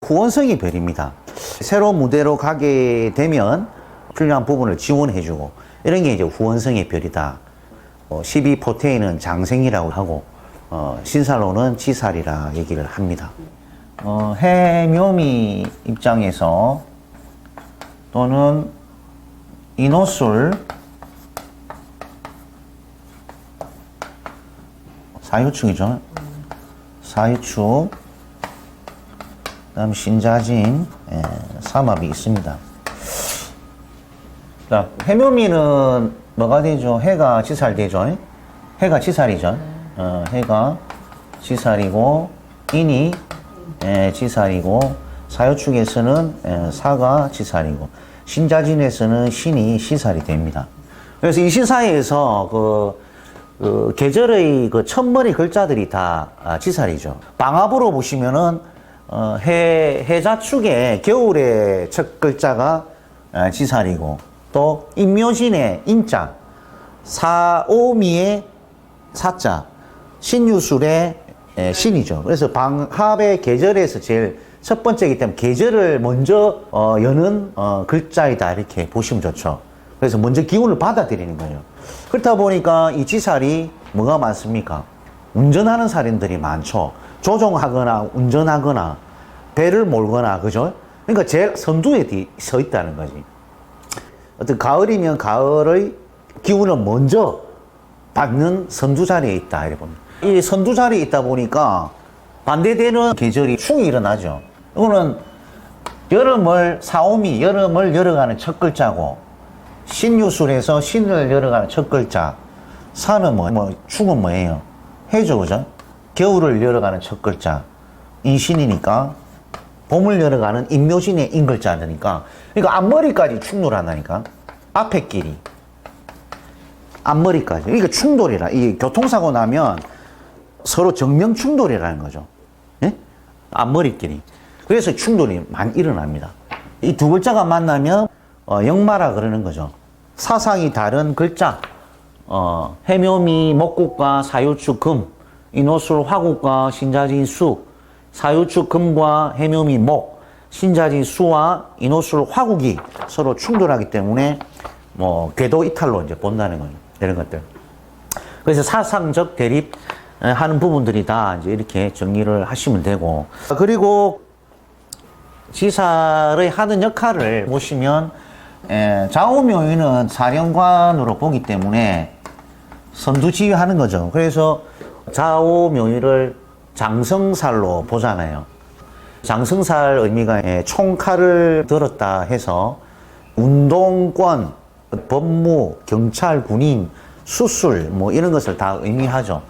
후원성의 별입니다. 새로운 무대로 가게 되면 필요한 부분을 지원해주고 이런 게 이제 후원성의 별이다. 12포테인은 장생이라고 하고 신살로는 지살이라 얘기를 합니다. 해묘미 입장에서 또는 인호술 사유축이죠. 사유축 그다음 신자진 삼합이 있습니다. 자, 해묘미는 뭐가 되죠? 해가 지살되죠. 해가 지살이죠. 해가 지살이고 인이 지살이고 사유축에서는 사가 지살이고 신자진에서는 신이 시살이 됩니다. 그래서 이 시사에서 계절의 첫머리 글자들이 다 지살이죠. 방합으로 보시면은 해자축의 겨울의 첫 글자가 지살이고 또 인묘신의 인자, 사오미의 사자, 신유술의 신이죠. 그래서 방합의 계절에서 제일 첫 번째이기 때문에 계절을 먼저 여는 글자이다 이렇게 보시면 좋죠. 그래서 먼저 기운을 받아들이는 거예요. 그렇다 보니까 이 지살이 뭐가 많습니까? 운전하는 살인들이 많죠. 조종하거나 운전하거나 배를 몰거나 그죠? 그러니까 제일 선두에 서 있다는 거지. 어떤 가을이면 가을의 기운을 먼저 받는 선두 자리에 있다 이렇게 봅니다. 이 선두 자리에 있다 보니까 반대되는 계절이 충이 일어나죠. 이거는 여름을 사오미, 여름을 열어가는 첫 글자고 신유술에서 신을 열어가는 첫 글자 사는 충은 뭐예요? 해죠, 그죠? 겨울을 열어가는 첫 글자 인신이니까 봄을 열어가는 인묘신의 인글자니까 그러니까 앞머리까지 충돌한다니까 앞에 길이 앞머리까지 그러니까 충돌이라 이 교통사고 나면 서로 정면 충돌이라는 거죠. 예? 앞머리끼리 그래서 충돌이 많이 일어납니다. 이 두 글자가 만나면 역마라 그러는 거죠. 사상이 다른 글자 해묘미 목국과 사유축 금 인호술 화국과 신자진 수 사유축 금과 해묘미 목 신자진 수와 인호술 화국이 서로 충돌하기 때문에 궤도 이탈로 이제 본다는 거예요. 이런 것들. 그래서 사상적 대립 하는 부분들이 다 이제 이렇게 정리를 하시면 되고 그리고 지살의 하는 역할을 보시면 좌우묘유는 사령관으로 보기 때문에 선두지휘하는 거죠. 그래서 좌우묘유를 장성살로 보잖아요. 장성살 의미가 총칼을 들었다 해서 운동권, 법무, 경찰, 군인, 수술 이런 것을 다 의미하죠.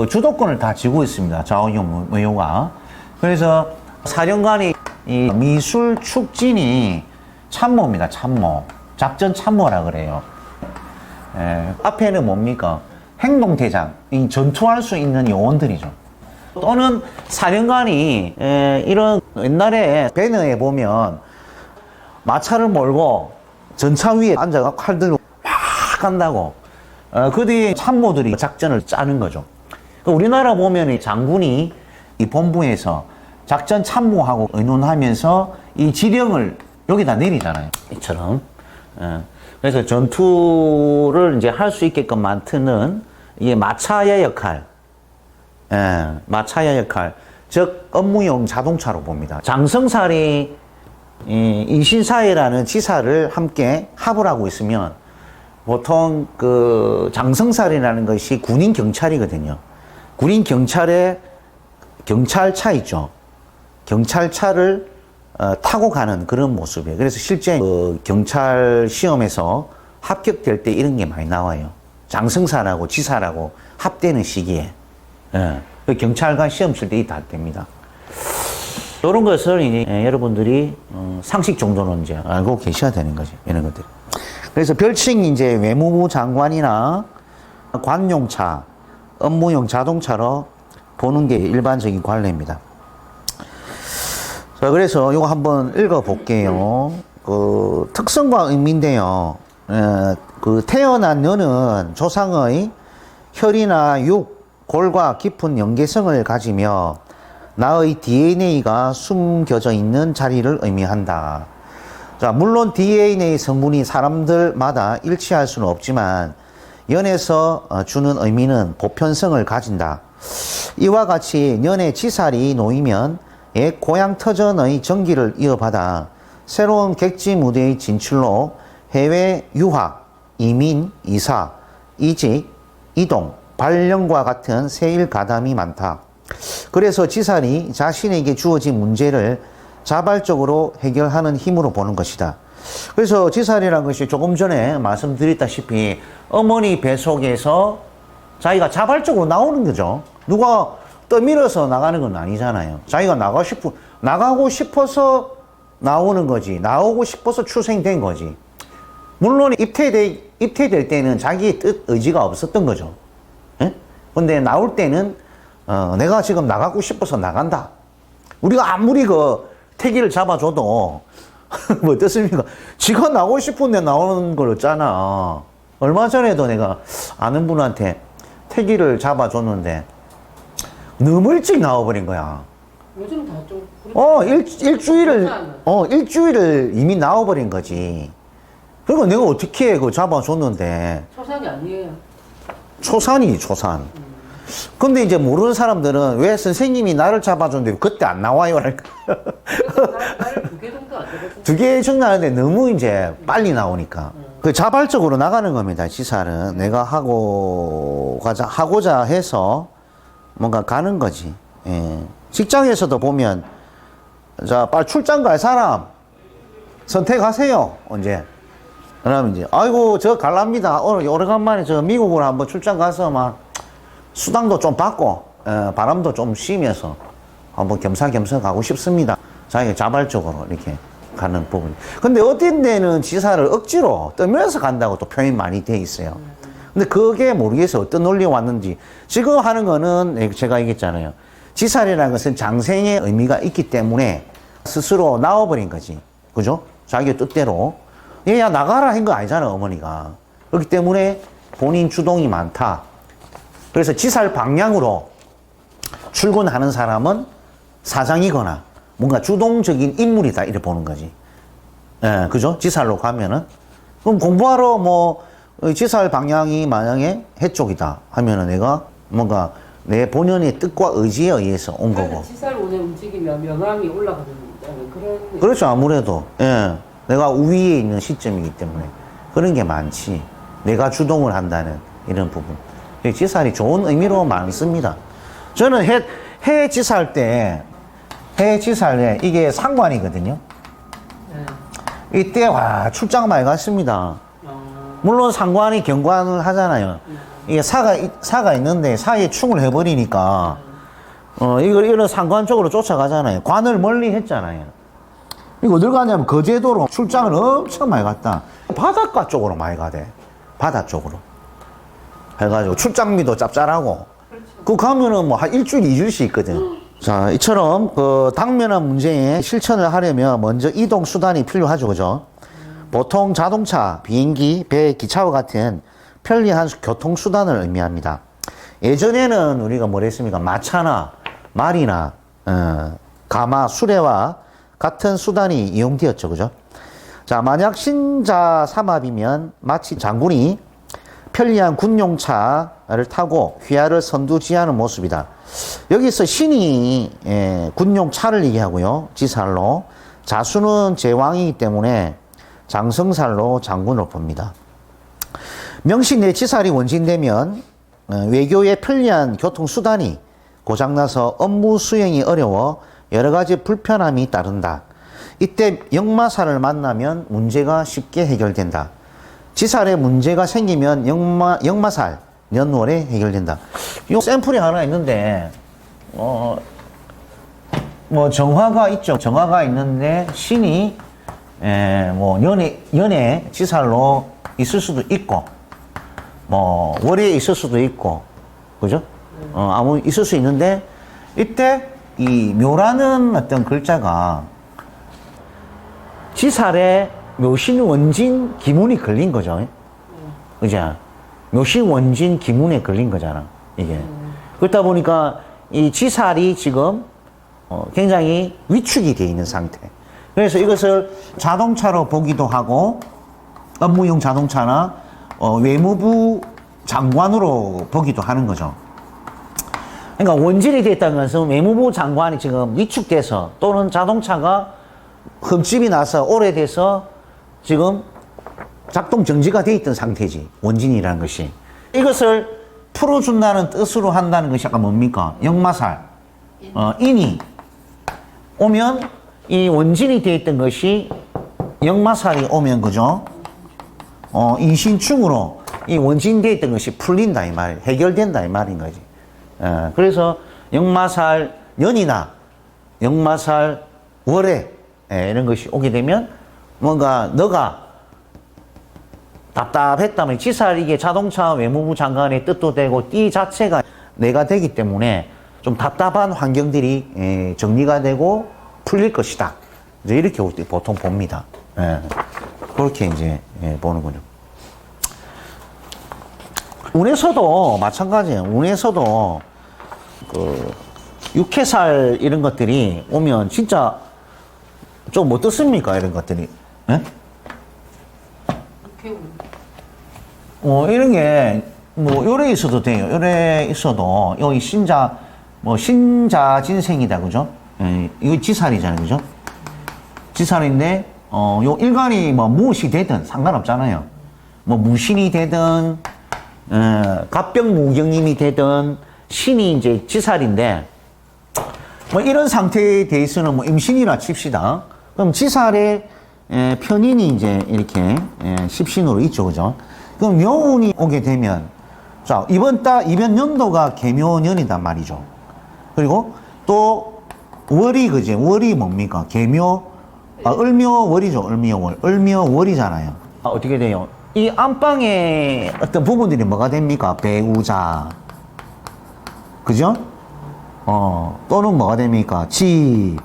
주도권을 다 쥐고 있습니다. 좌우묘유가. 그래서 사령관이 이 미술 축진이 참모입니다. 참모. 작전 참모라 그래요. 앞에는 뭡니까? 행동대장. 이 전투할 수 있는 요원들이죠. 또는 사령관이 이런 옛날에 배너에 보면 마차를 몰고 전차 위에 앉아가 칼 들고 막 간다고. 그 뒤에 참모들이 작전을 짜는 거죠. 우리나라 보면 이 장군이 이 본부에서 작전 참모하고 의논하면서 이 지령을 여기다 내리잖아요. 이처럼. 그래서 전투를 이제 할 수 있게끔 만드는 이게 마차의 역할. 마차의 역할. 즉, 업무용 자동차로 봅니다. 장성살이 인신사회라는 지사를 함께 합을 하고 있으면 보통 장성살이라는 것이 군인 경찰이거든요. 군인 경찰의 경찰차 있죠. 경찰차를 타고 가는 그런 모습이에요. 그래서 실제 경찰 시험에서 합격될 때 이런 게 많이 나와요. 장성사라고 지사라고 합되는 시기에. 경찰관 시험 칠 때 다 됩니다. 이런 것을 이제 여러분들이 상식 정도는 이제 알고 계셔야 되는 거죠. 이런 것들. 그래서 별칭이 이제 외무부 장관이나 관용차, 업무용 자동차로 보는 게 일반적인 관례입니다. 자, 그래서 이거 한번 읽어 볼게요. 특성과 의미인데요. 태어난 년은 조상의 혈이나 육, 골과 깊은 연계성을 가지며 나의 DNA가 숨겨져 있는 자리를 의미한다. 자, 물론 DNA 성분이 사람들마다 일치할 수는 없지만 연에서 주는 의미는 보편성을 가진다. 이와 같이 연의 지살이 놓이면 옛 고향 터전의 전기를 이어받아 새로운 객지 무대의 진출로 해외 유학, 이민, 이사, 이직, 이동, 발령과 같은 세일 가담이 많다. 그래서 지살이 자신에게 주어진 문제를 자발적으로 해결하는 힘으로 보는 것이다. 그래서 지살이라는 것이 조금 전에 말씀드렸다시피 어머니 배 속에서 자기가 자발적으로 나오는 거죠. 누가 떠밀어서 나가는 건 아니잖아요. 자기가 나가고 싶어서 나오는 거지. 나오고 싶어서 출생된 거지. 물론 입퇴될 때는 자기의 뜻, 의지가 없었던 거죠. 예? 근데 나올 때는 내가 지금 나가고 싶어서 나간다. 우리가 아무리 태기를 잡아줘도 뭐 어떻습니까? 지가 나오고 싶은데 나오는 걸 없잖아. 얼마 전에도 내가 아는 분한테 태기를 잡아줬는데 너무 일찍 나와버린 거야. 요즘 다 좀. 일주일을 이미 나와버린 거지. 그리고 내가 어떻게 잡아줬는데. 초산이 아니에요. 초산이 초산. 근데 이제 모르는 사람들은 왜 선생님이 나를 잡아줬는데 그때 안 나와요? 나를 2개 정도 안 되거든. 2개 정도 하는데 너무 이제 빨리 나오니까. 그 자발적으로 나가는 겁니다, 지살은. 내가 하고자 해서 뭔가 가는 거지. 예. 직장에서도 보면, 자, 빨리 출장 갈 사람 선택하세요, 언제. 그러면 이제, 아이고, 저 갈랍니다. 오늘 오래간만에 저 미국으로 한번 출장 가서 막 수당도 좀 받고, 바람도 좀 쉬면서 한번 겸사겸사 가고 싶습니다. 자기가 자발적으로 이렇게 가는 부분. 근데 어떤 데는 지사를 억지로 떠면서 간다고 또 표현이 많이 돼 있어요. 근데 그게 모르겠어요. 어떤 논리가 왔는지. 지금 하는 거는 제가 얘기했잖아요. 지살이라는 것은 장생의 의미가 있기 때문에 스스로 나와버린 거지. 그죠? 자기 뜻대로. 얘야 나가라 한 거 아니잖아, 어머니가. 그렇기 때문에 본인 주동이 많다. 그래서 지살 방향으로 출근하는 사람은 사장이거나 뭔가 주동적인 인물이다, 이렇게 보는 거지. 예, 그죠? 지살로 가면은. 그럼 공부하러 지살 방향이 만약에 해쪽이다 하면은 내가 뭔가 내 본연의 뜻과 의지에 의해서 온 거고. 지살운에 움직이면 명암이 올라가는 그런. 그렇죠, 아무래도. 예. 내가 우위에 있는 시점이기 때문에. 그런 게 많지. 내가 주동을 한다는 이런 부분. 지살이 좋은 의미로 많습니다. 저는 해 지살 때 이게 상관이거든요. 네. 이때 출장 많이 갔습니다. 물론 상관이 경관을 하잖아요. 이게 사가 있는데 사이에 충을 해버리니까 이런 상관 쪽으로 쫓아가잖아요. 관을 멀리 했잖아요. 이거 어딜 가냐면 거제도로 출장을 엄청 많이 갔다. 바닷가 쪽으로 많이 가대. 바다 쪽으로 해가지고 출장비도 짭짤하고. 그 가면은 한 일주일, 2주일씩 있거든. 자, 이처럼 당면한 문제에 실천을 하려면 먼저 이동 수단이 필요하죠, 그죠? 보통 자동차, 비행기, 배, 기차와 같은 편리한 교통수단을 의미합니다. 예전에는 우리가 뭐랬습니까? 마차나 말이나 가마, 수레와 같은 수단이 이용되었죠, 그죠? 자, 만약 신자 삼합이면 마치 장군이 편리한 군용차를 타고 휘하를 선두지하는 모습이다. 여기서 신이 군용차를 얘기하고요, 지살로. 자수는 제왕이기 때문에 장성살로 장군을 봅니다. 명식 내 지살이 원진되면 외교의 편리한 교통수단이 고장나서 업무 수행이 어려워 여러 가지 불편함이 따른다. 이때 역마살을 만나면 문제가 쉽게 해결된다. 지살에 문제가 생기면 역마살, 연월에 해결된다. 이 샘플이 하나 있는데, 정화가 있죠. 정화가 있는데, 신이, 연애 지살로 있을 수도 있고, 월에 있을 수도 있고, 그죠? 있을 수 있는데, 이때 이 묘라는 어떤 글자가 지살에 묘신원진 기문이 걸린 거죠. 그죠? 묘신원진 기문에 걸린 거잖아, 이게. 그렇다 보니까 이 지살이 지금 굉장히 위축이 되어 있는 상태. 그래서 이것을 자동차로 보기도 하고 업무용 자동차나 외무부 장관으로 보기도 하는 거죠. 그러니까 원진이 됐다는 것은 외무부 장관이 지금 위축돼서 또는 자동차가 흠집이 나서 오래돼서 지금 작동 정지가 돼 있던 상태지. 원진이라는 것이. 이것을 풀어준다는 뜻으로 한다는 것이 아까 뭡니까? 역마살. 인이 오면 이 원진이 돼 있던 것이 역마살이 오면 그죠? 인신충으로 이 원진이 돼 있던 것이 풀린다 이 말이에요. 해결된다 이 말인 거지. 그래서 역마살 년이나 역마살 월에 이런 것이 오게 되면 뭔가 너가 답답했다면 지살 이게 자동차 외무부 장관의 뜻도 되고 띠 자체가 내가 되기 때문에 좀 답답한 환경들이 정리가 되고 풀릴 것이다. 이제 이렇게 보통 봅니다. 그렇게 이제 보는군요. 운에서도 마찬가지예요. 운에서도 그 육해살 이런 것들이 오면 진짜 좀 어떻습니까? 이런 것들이. 예? 이런 게, 요래 있어도 돼요. 요래 있어도, 여기 신자진생이다, 그죠? 이거 지살이잖아요, 그죠? 지살인데, 요 일간이 무엇이 되든 상관없잖아요. 무신이 되든, 갑병무경님이 되든, 신이 이제 지살인데, 이런 상태에 대해서는 임신이라 칩시다. 그럼 지살의 편인이 이제 이렇게 십신으로 있죠, 그죠? 그럼 묘운이 오게 되면, 자, 이번 연도가 개묘년이단 말이죠. 그리고 또 월이, 그지? 월이 뭡니까? 을묘월이죠, 을묘월. 을묘월이잖아요. 어떻게 돼요? 이 안방의 어떤 부분들이 뭐가 됩니까? 배우자. 그죠? 또는 뭐가 됩니까? 집.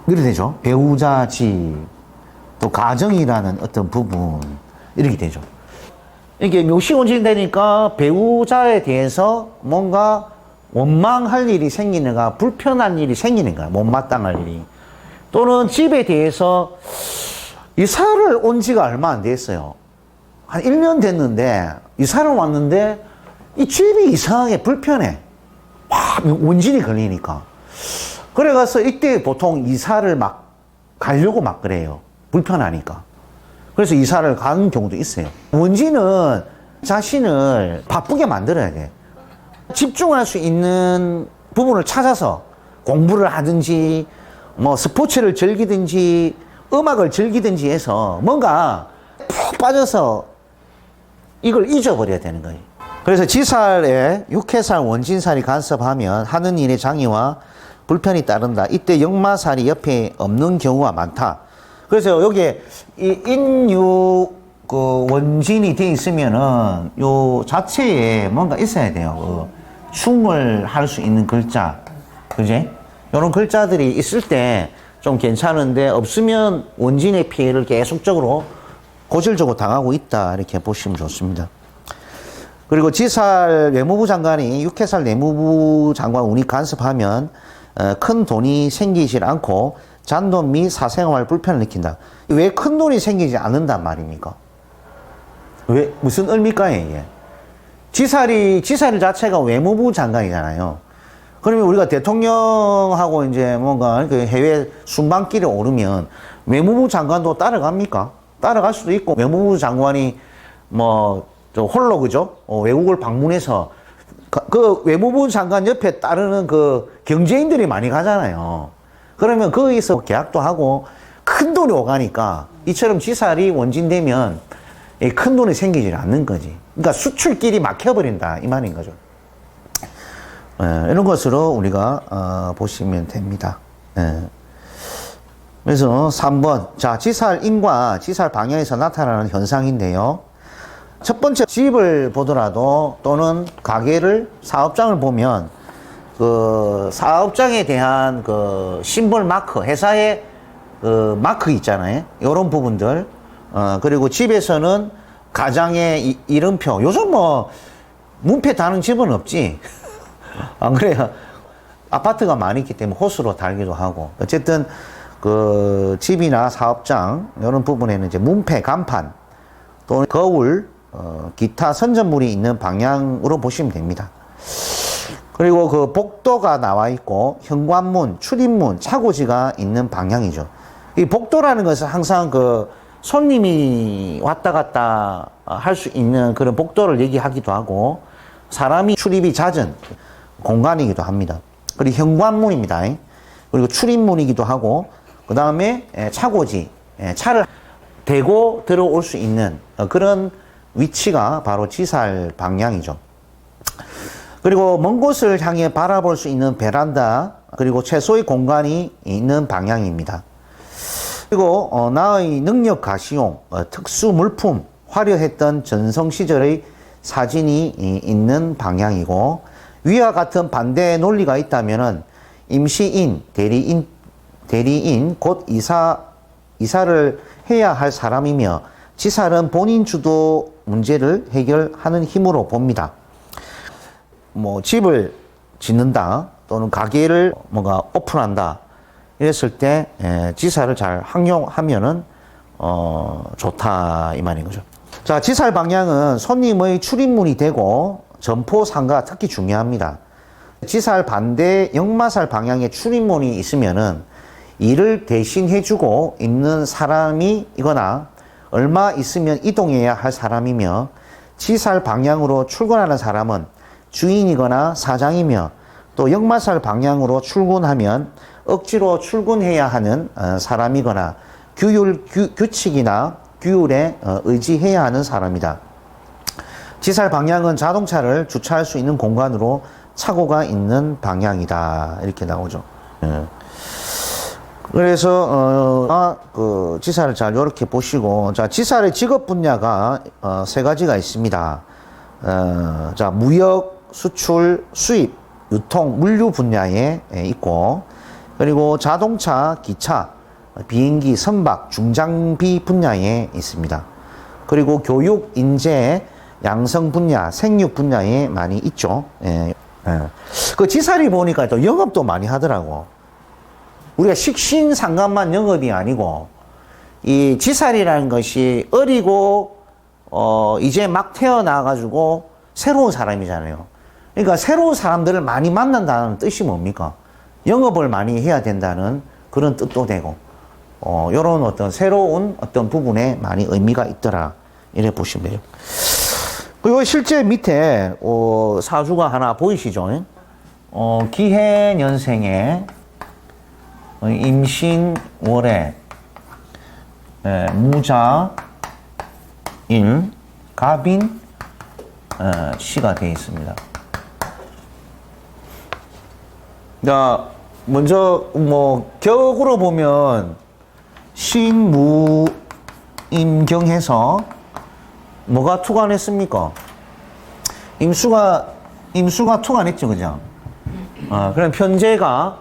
이렇게 되죠. 배우자, 집. 또 가정이라는 어떤 부분. 이렇게 되죠. 이게 묘시원진이 되니까 배우자에 대해서 뭔가 원망할 일이 생기는가, 불편한 일이 생기는가, 못마땅할 일이. 또는 집에 대해서 이사를 온 지가 얼마 안 됐어요. 한 1년 됐는데, 이사를 왔는데, 이 집이 이상하게 불편해. 원진이 걸리니까. 그래가서 이때 보통 이사를 막 가려고 막 그래요. 불편하니까. 그래서 이사를 가는 경우도 있어요. 원진은 자신을 바쁘게 만들어야 돼. 집중할 수 있는 부분을 찾아서 공부를 하든지, 스포츠를 즐기든지, 음악을 즐기든지 해서 뭔가 푹 빠져서 이걸 잊어버려야 되는 거예요. 그래서 지살에 육해살, 원진살이 간섭하면 하는 일의 장애와 불편이 따른다. 이때 역마살이 옆에 없는 경우가 많다. 그래서 여기에 이 인유 원진이 되어 있으면은 요 자체에 뭔가 있어야 돼요. 충을 할 수 있는 글자. 그지? 요런 글자들이 있을 때 좀 괜찮은데 없으면 원진의 피해를 계속적으로 고질적으로 당하고 있다. 이렇게 보시면 좋습니다. 그리고 지살 외무부 장관이 육해살 내무부 장관 운이 간섭하면 큰 돈이 생기질 않고 잔돈 및 사생활 불편을 느낀다. 왜 큰 돈이 생기지 않는단 말입니까? 왜 무슨 의미일까요, 이게? 지살 자체가 외무부 장관이잖아요. 그러면 우리가 대통령하고 이제 뭔가 해외 순방길에 오르면 외무부 장관도 따라갑니까? 따라갈 수도 있고, 외무부 장관이 홀로, 그죠? 외국을 방문해서 그 외무부 장관 옆에 따르는 그 경제인들이 많이 가잖아요. 그러면 거기서 계약도 하고 큰 돈이 오가니까 이처럼 지살이 원진되면 큰 돈이 생기지 않는 거지. 그러니까 수출길이 막혀버린다 이 말인 거죠. 이런 것으로 우리가 보시면 됩니다. 그래서 3번 자 지살인과 지살 방향에서 나타나는 현상인데요. 첫 번째 집을 보더라도 또는 가게를 사업장을 보면 그 사업장에 대한 그 심볼 마크, 회사의 그 마크 있잖아요. 이런 부분들. 그리고 집에서는 가장의 이름표. 요즘 문패 다는 집은 없지. 안 그래요? 아파트가 많이 있기 때문에 호수로 달기도 하고, 어쨌든 그 집이나 사업장 이런 부분에는 이제 문패, 간판 또는 거울, 기타 선전물이 있는 방향으로 보시면 됩니다. 그리고 그 복도가 나와 있고 현관문, 출입문, 차고지가 있는 방향이죠. 이 복도라는 것은 항상 그 손님이 왔다 갔다 할 수 있는 그런 복도를 얘기하기도 하고, 사람이 출입이 잦은 공간이기도 합니다. 그리고 현관문입니다. 그리고 출입문이기도 하고, 그 다음에 차고지, 차를 대고 들어올 수 있는 그런 위치가 바로 지살 방향이죠. 그리고 먼 곳을 향해 바라볼 수 있는 베란다, 그리고 최소의 공간이 있는 방향입니다. 그리고 나의 능력 가시용, 특수 물품, 화려했던 전성시절의 사진이 있는 방향이고, 위와 같은 반대의 논리가 있다면은 임시인, 대리인, 곧 이사를 해야 할 사람이며, 지살은 본인 주도 문제를 해결하는 힘으로 봅니다. 뭐 집을 짓는다 또는 가게를 뭔가 오픈한다 이랬을 때 지살을 잘 활용하면은 좋다 이 말인 거죠. 자, 지살 방향은 손님의 출입문이 되고 점포 상가 특히 중요합니다. 지살 반대 역마살 방향에 출입문이 있으면은 일을 대신 해주고 있는 사람이거나 얼마 있으면 이동해야 할 사람이며, 지살 방향으로 출근하는 사람은 주인이거나 사장이며, 또 역마살 방향으로 출근하면 억지로 출근해야 하는 사람이거나 규칙이나 규율에 의지해야 하는 사람이다. 지살 방향은 자동차를 주차할 수 있는 공간으로 차고가 있는 방향이다. 이렇게 나오죠. 그래서 그 지살을 잘 이렇게 보시고, 자, 지살의 직업 분야가 세 가지가 있습니다. 자, 무역, 수출, 수입, 유통, 물류 분야에 있고, 그리고 자동차, 기차, 비행기, 선박, 중장비 분야에 있습니다. 그리고 교육, 인재, 양성 분야, 생육 분야에 많이 있죠. 그 지살이 보니까 또 영업도 많이 하더라고. 우리가 식신상관만 영업이 아니고, 이 지살이라는 것이 어리고 이제 막 태어나가지고 새로운 사람이잖아요. 그러니까 새로운 사람들을 많이 만난다는 뜻이 뭡니까? 영업을 많이 해야 된다는 그런 뜻도 되고, 요런 어떤 새로운 어떤 부분에 많이 의미가 있더라. 이래 보시면 돼요. 그리고 실제 밑에 사주가 하나 보이시죠? 기해년생에 임신월에 무자일 갑인 시가 되어 있습니다. 자, 먼저 뭐 격으로 보면 신무임경해서 뭐가 투관했습니까? 임수가 투관했죠, 그죠? 그럼 편제가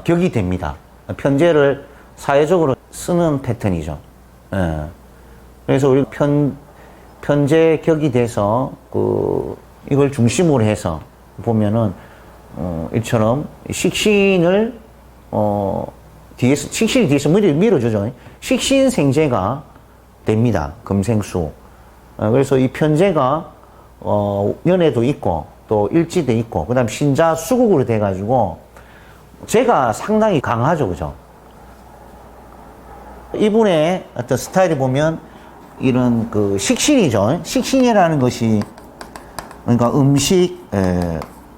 격이 됩니다. 편제를 사회적으로 쓰는 패턴이죠. 그래서 우리 편제 격이 돼서 이걸 중심으로 해서 보면은 이처럼 식신이 뒤에서 밀어주죠. 식신생제가 됩니다. 금생수. 그래서 이 편제가 연애도 있고 또 일지도 있고, 그 다음 신자 수국으로 돼가지고 제가 상당히 강하죠, 그죠? 이분의 어떤 스타일을 보면 이런 그 식신이죠. 식신이라는 것이 그러니까 음식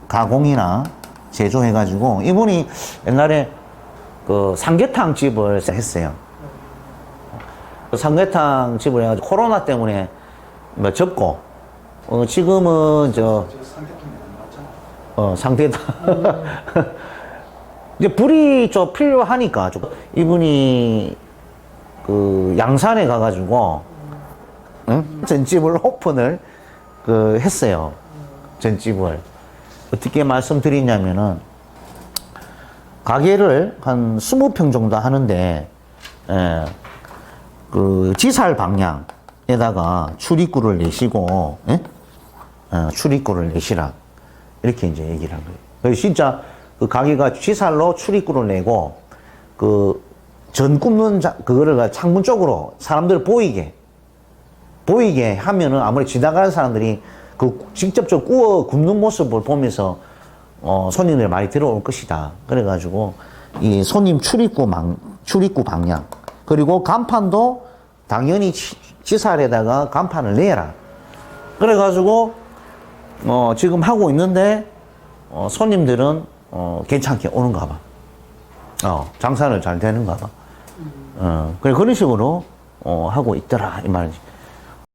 가공이나 제조해가지고, 이분이 옛날에 그 삼계탕 집을 했어요. 삼계탕 집을 해가지고 코로나 때문에 뭐 접고, 지금은 삼계탕 이제 불이 좀 필요하니까 이분이 그 양산에 가가지고 전집을 오픈을 했어요. 전집을 어떻게 말씀드리냐면은, 가게를 한 20평 정도 하는데, 그 지살 방향에다가 출입구를 내시고, 출입구를 내시라 이렇게 이제 얘기를 한 거예요. 그래서 진짜 그 가게가 쥐살로 출입구를 내고 그 전 굽는 그거를 창문 쪽으로 사람들 보이게 하면은 아무리 지나가는 사람들이 그 직접적 구워 굽는 모습을 보면서 손님들이 많이 들어올 것이다. 그래가지고 이 손님 출입구 방향 그리고 간판도 당연히 지살에다가 간판을 내라. 그래가지고 지금 하고 있는데 손님들은 괜찮게 오는가 봐. 장사는 잘 되는가 봐. 그래 그런 식으로 하고 있더라 이 말이지.